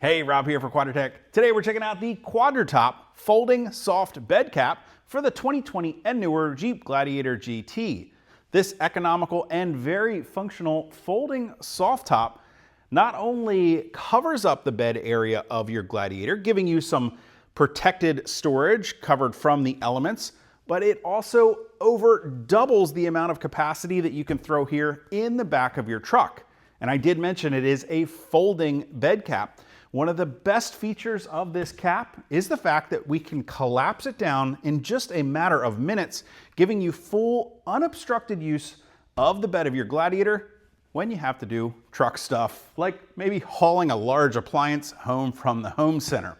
Hey, Rob here for Quadratec. Today we're checking out the QuadraTop Folding Soft Bed Cap for the 2020 and newer Jeep Gladiator GT. This economical and very functional folding soft top not only covers up the bed area of your Gladiator, giving you some protected storage covered from the elements, but it also over doubles the amount of capacity that you can throw here in the back of your truck. And I did mention it is a folding bed cap. One of the best features of this cap is the fact that we can collapse it down in just a matter of minutes, giving you full unobstructed use of the bed of your Gladiator when you have to do truck stuff, like maybe hauling a large appliance home from the home center.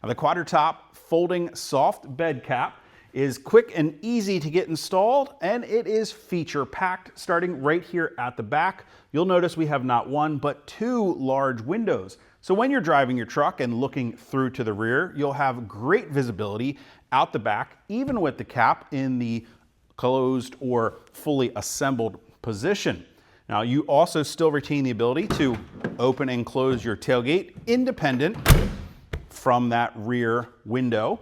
Now, the QuadraTop Folding Soft Bed Cap is quick and easy to get installed, and it is feature packed starting right here at the back. You'll notice we have not one, but two large windows. So when you're driving your truck and looking through to the rear, you'll have great visibility out the back, even with the cap in the closed or fully assembled position. Now, you also still retain the ability to open and close your tailgate independent from that rear window.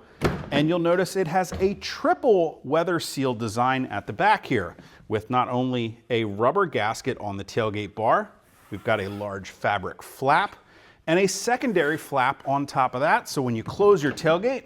And you'll notice it has a triple weather seal design at the back here, with not only a rubber gasket on the tailgate bar, we've got a large fabric flap, and a secondary flap on top of that. So when you close your tailgate,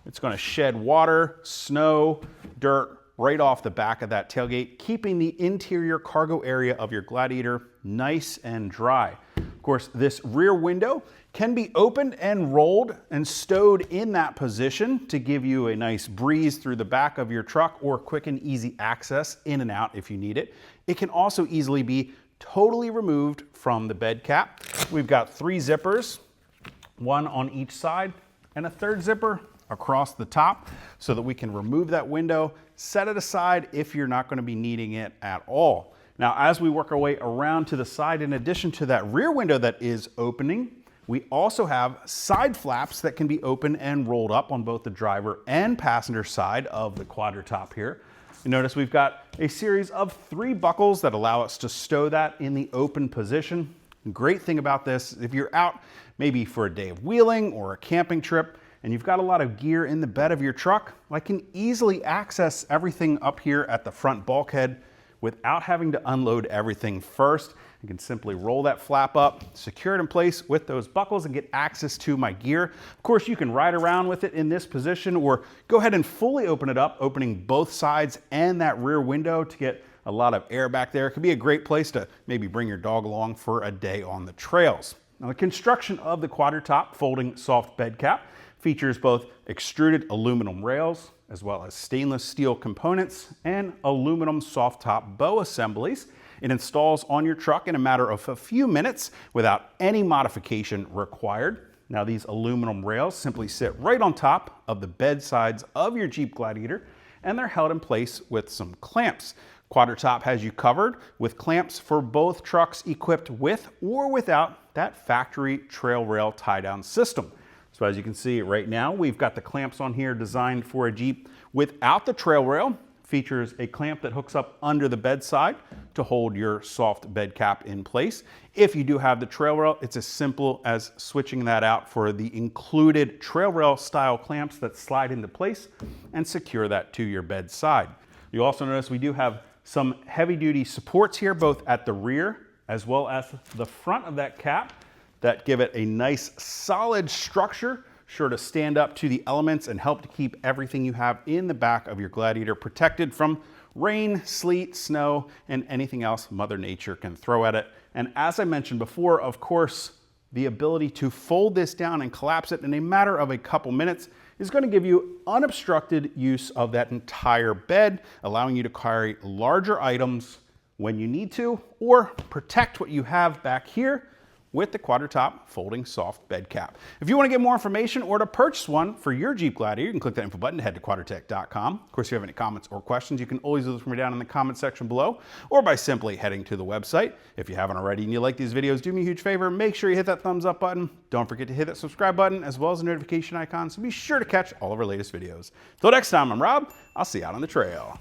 it's going to shed water, snow, dirt right off the back of that tailgate, keeping the interior cargo area of your Gladiator nice and dry. Of course, this rear window can be opened and rolled and stowed in that position to give you a nice breeze through the back of your truck, or quick and easy access in and out if you need it. It can also easily be totally removed from the bed cap. We've got three zippers, one on each side, and a third zipper across the top so that we can remove that window, set it aside if you're not going to be needing it at all. Now, as we work our way around to the side, in addition to that rear window that is opening, we also have side flaps that can be open and rolled up on both the driver and passenger side of the QuadraTop here. You notice we've got a series of three buckles that allow us to stow that in the open position. The great thing about this, if you're out maybe for a day of wheeling or a camping trip and you've got a lot of gear in the bed of your truck, I can easily access everything up here at the front bulkhead without having to unload everything first. I can simply roll that flap up, secure it in place with those buckles, and get access to my gear. Of course, you can ride around with it in this position, or go ahead and fully open it up, opening both sides and that rear window to get a lot of air back there. It could be a great place to maybe bring your dog along for a day on the trails. Now, the construction of the QuadraTop Folding Soft Bed Cap features both extruded aluminum rails, as well as stainless steel components and aluminum soft top bow assemblies. It installs on your truck in a matter of a few minutes without any modification required. Now, these aluminum rails simply sit right on top of the bed sides of your Jeep Gladiator, and they're held in place with some clamps. QuadraTop has you covered with clamps for both trucks equipped with or without that factory trail rail tie-down system. So as you can see right now, we've got the clamps on here designed for a Jeep without the trail rail. Features a clamp that hooks up under the bedside to hold your soft bed cap in place. If you do have the trail rail, it's as simple as switching that out for the included trail rail style clamps that slide into place and secure that to your bedside. You also notice we do have some heavy duty supports here, both at the rear as well as the front of that cap, that give it a nice solid structure, sure to stand up to the elements and help to keep everything you have in the back of your Gladiator protected from rain, sleet, snow, and anything else Mother Nature can throw at it. And as I mentioned before, of course, the ability to fold this down and collapse it in a matter of a couple minutes is going to give you unobstructed use of that entire bed, allowing you to carry larger items when you need to, or protect what you have back here with the QuadraTop Folding Soft Bed Cap. If you want to get more information or to purchase one for your Jeep Gladiator, you can click that info button to head to quadratec.com. Of course, if you have any comments or questions, you can always leave them down in the comment section below, or by simply heading to the website. If you haven't already and you like these videos, do me a huge favor, make sure you hit that thumbs up button. Don't forget to hit that subscribe button, as well as the notification icon, so be sure to catch all of our latest videos. Till next time, I'm Rob. I'll see you out on the trail.